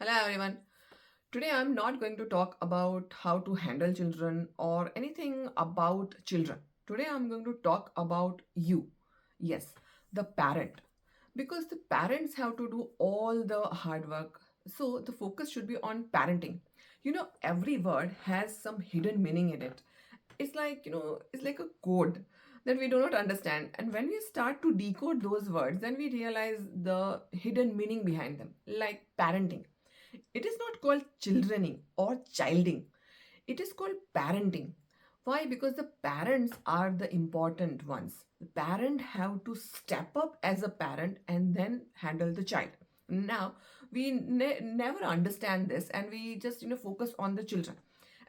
Hello everyone. Today I'm not going to talk about how to handle children or anything about children. Today I'm going to talk about you. Yes, the parent. Because the parents have to do all the hard work. So the focus should be on parenting. Every word has some hidden meaning in it. It's like a code that we do not understand. And when we start to decode those words, then we realize the hidden meaning behind them, like parenting. It is not called childrening or childing. It is called parenting. Why? Because the parents are the important ones. The parent have to step up as a parent and then handle the child. Now, we never understand this and we just focus on the children.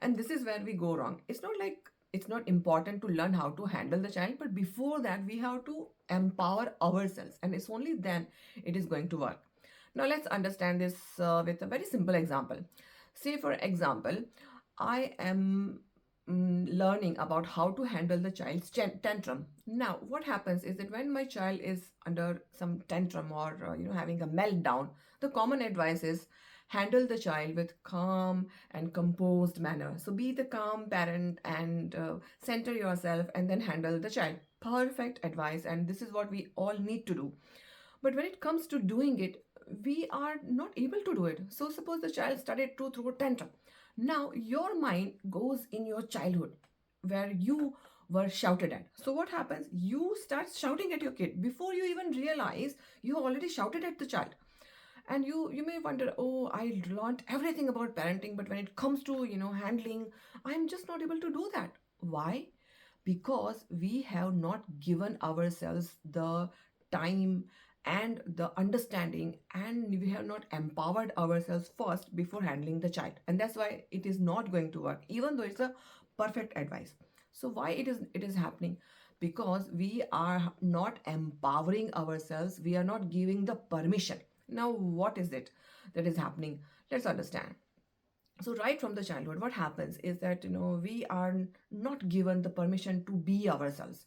And this is where we go wrong. It's not like it's not important to learn how to handle the child, but before that we have to empower ourselves, and it's only then it is going to work. Now, let's understand this with a very simple example. Say, for example, I am learning about how to handle the child's tantrum. Now, what happens is that when my child is under some tantrum or having a meltdown, the common advice is handle the child with calm and composed manner. So be the calm parent and center yourself and then handle the child. Perfect advice, and this is what we all need to do. But when it comes to doing it, we are not able to do it. So suppose the child started to throw a tantrum. Now your mind goes in your childhood where you were shouted at. So what happens? You start shouting at your kid before you even realize you already shouted at the child. And you may wonder, oh, I learned everything about parenting, but when it comes to handling, I'm just not able to do that. Why? Because we have not given ourselves the time and the understanding, and we have not empowered ourselves first before handling the child, and that's why it is not going to work even though it's a perfect advice. So why it is happening? Because we are not empowering ourselves, we are not giving the permission. Now what is it that is happening? Let's understand. So right from the childhood, what happens is that we are not given the permission to be ourselves.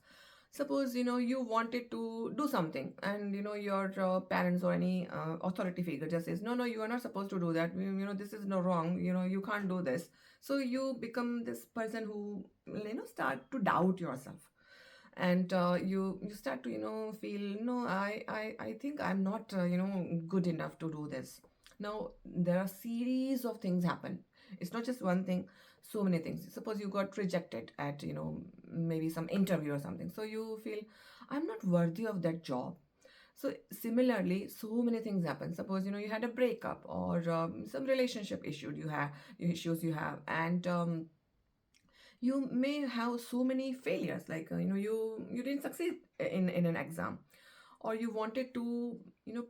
Suppose you wanted to do something, and your parents or any authority figure just says, no, no, you are not supposed to do that. This is no wrong, you can't do this. So you become this person who start to doubt yourself, and you start to feel, no, I think I'm not good enough to do this. Now there are series of things happen. It's not just one thing, so many things. Suppose you got rejected at maybe some interview or something, so you feel I'm not worthy of that job. So similarly, so many things happen. Suppose you had a breakup or some relationship issues you have, and you may have so many failures, like you didn't succeed in an exam, or you wanted to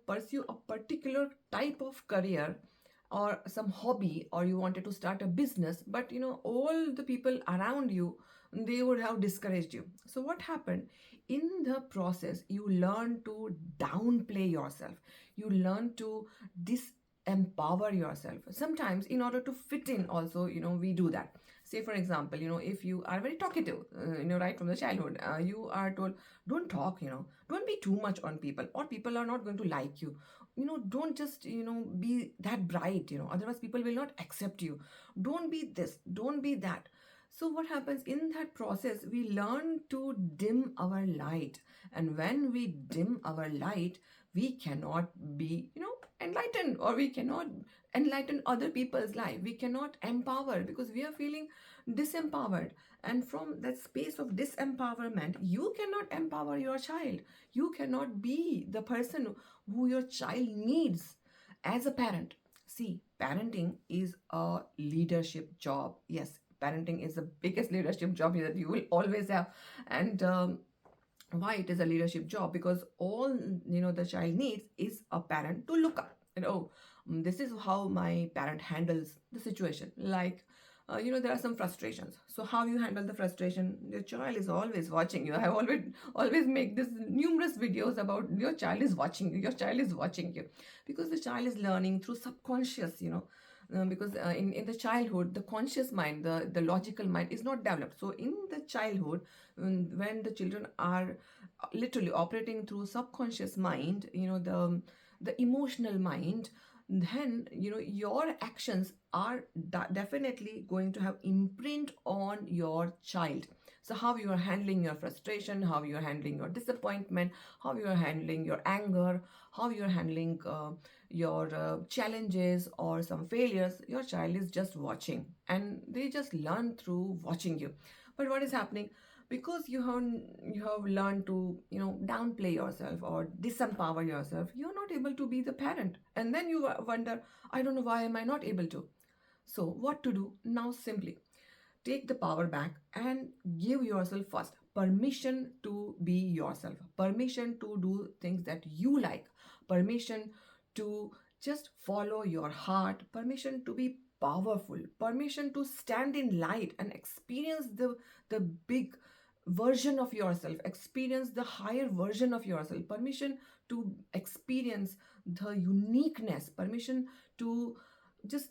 pursue a particular type of career or some hobby, or you wanted to start a business, but all the people around you, they would have discouraged you. So what happened? In the process, you learn to downplay yourself, you learn to disempower yourself. Sometimes in order to fit in also, we do that. Say for example, if you are very talkative, right from the childhood, you are told, don't talk, don't be too much on people, or people are not going to like you. Don't just be that bright, otherwise people will not accept you. Don't be this, don't be that. So what happens in that process? We learn to dim our light, and when we dim our light, we cannot be enlightened, or we cannot enlighten other people's life. We cannot empower because we are feeling disempowered. And from that space of disempowerment, you cannot empower your child. You cannot be the person who your child needs as a parent. See, parenting is a leadership job. Yes, parenting is the biggest leadership job that you will always have. And why it is a leadership job? Because all the child needs is a parent to look up and, oh, this is how my parent handles the situation. Like there are some frustrations, so how you handle the frustration? Your child is always watching you. I have always make this numerous videos about your child is watching you, your child is watching you, because the child is learning through subconscious, because in the childhood, the conscious mind, the logical mind is not developed. So in the childhood, when the children are literally operating through subconscious mind, the emotional mind, then your actions are definitely going to have imprint on your child. So how you are handling your frustration, how you are handling your disappointment, how you are handling your anger, how you are handling your challenges or some failures, your child is just watching, and they just learn through watching you. But what is happening, because you have learned to downplay yourself or disempower yourself, you're not able to be the parent, and then you wonder, I don't know, why am I not able to? So what to do now? Simply take the power back and give yourself first permission to be yourself, permission to do things that you like, permission to just follow your heart, permission to be powerful, permission to stand in light and experience the big version of yourself, experience the higher version of yourself, permission to experience the uniqueness, permission to just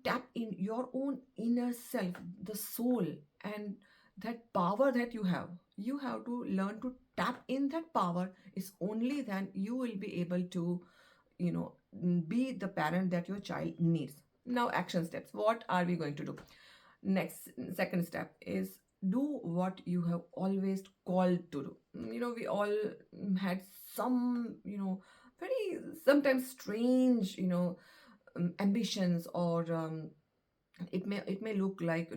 tap in your own inner self, the soul, and that power that you have to learn to tap in that power. Is only then you will be able to you know be the parent that your child needs. Now, action steps, what are we going to do next? Second step is, do what you have always called to do. We all had some very sometimes strange ambitions, or it may look like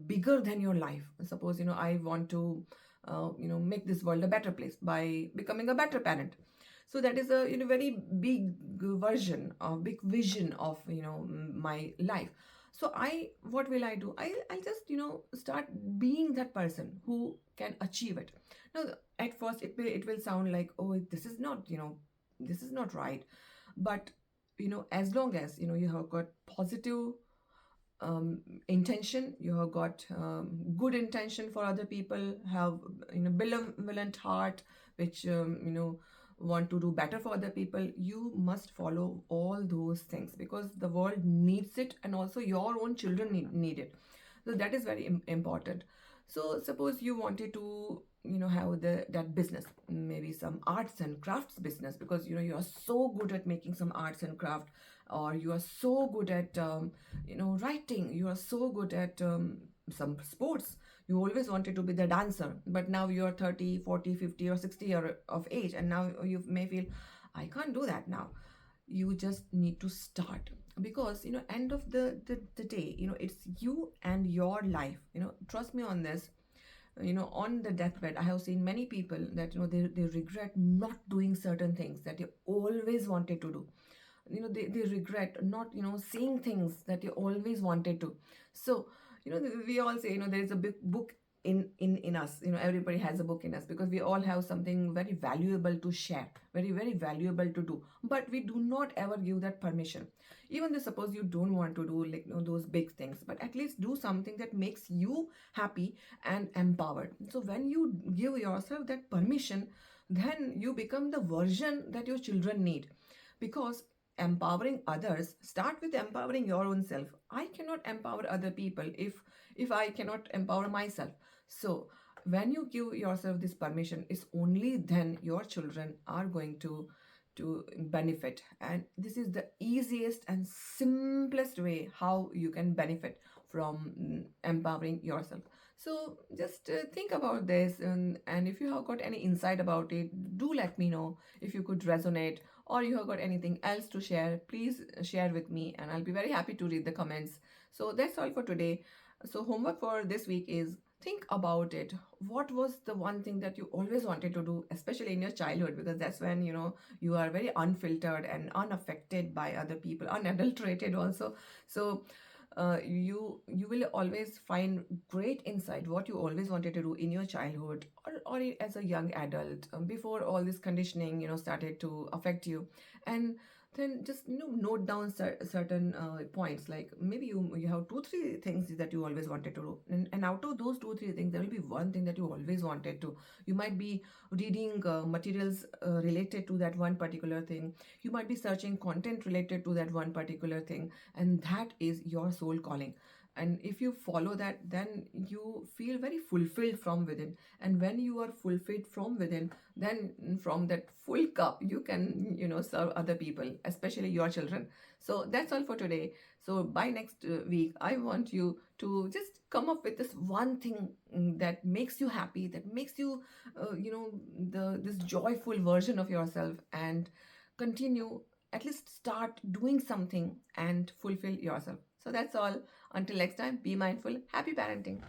bigger than your life. Suppose I want to make this world a better place by becoming a better parent. So that is a very big version, a big vision of my life. So what will I do? I'll just start being that person who can achieve it. Now, at first it will sound like, oh, this is not right. But as long as you have got positive intention, you have got good intention for other people, have benevolent heart, which want to do better for other people, you must follow all those things, because the world needs it, and also your own children need it. So that is very important. So suppose you wanted to have that business, maybe some arts and crafts business, because you are so good at making some arts and craft, or you are so good at writing, you are so good at some sports. You always wanted to be the dancer, but now you're 30, 40, 50, or 60 year of age, and now you may feel, I can't do that now. You just need to start, because end of the day, it's you and your life. Trust me on this. On the deathbed, I have seen many people that they regret not doing certain things that they always wanted to do. They regret not saying things that they always wanted to. So we all say there is a big book in us. Everybody has a book in us, because we all have something very valuable to share, very very valuable to do, but we do not ever give that permission. Even though suppose you don't want to do like those big things, but at least do something that makes you happy and empowered. So when you give yourself that permission, then you become the version that your children need. Because empowering others, start with empowering your own self. I cannot empower other people if I cannot empower myself. So when you give yourself this permission, it's only then your children are going to benefit. And this is the easiest and simplest way how you can benefit from empowering yourself. So just think about this, and if you have got any insight about it, do let me know. If you could resonate, or you have got anything else to share, please share with me, and I'll be very happy to read the comments. So that's all for today. So homework for this week is, think about it. What was the one thing that you always wanted to do, especially in your childhood, because that's when you are very unfiltered and unaffected by other people, unadulterated also. So you will always find great insight what you always wanted to do in your childhood, or as a young adult, before all this conditioning started to affect you. And then just note down certain points, like maybe you have 2 3 things that you always wanted to do, and out of those 2 3 things there will be one thing that you always wanted to. You might be reading materials related to that one particular thing. You might be searching content related to that one particular thing, and that is your soul calling. And if you follow that, then you feel very fulfilled from within. And when you are fulfilled from within, then from that full cup you can, serve other people, especially your children. So that's all for today. So by next week, I want you to just come up with this one thing that makes you happy, that makes you this joyful version of yourself, and continue, at least start doing something and fulfill yourself. So that's all. Until next time, be mindful. Happy parenting.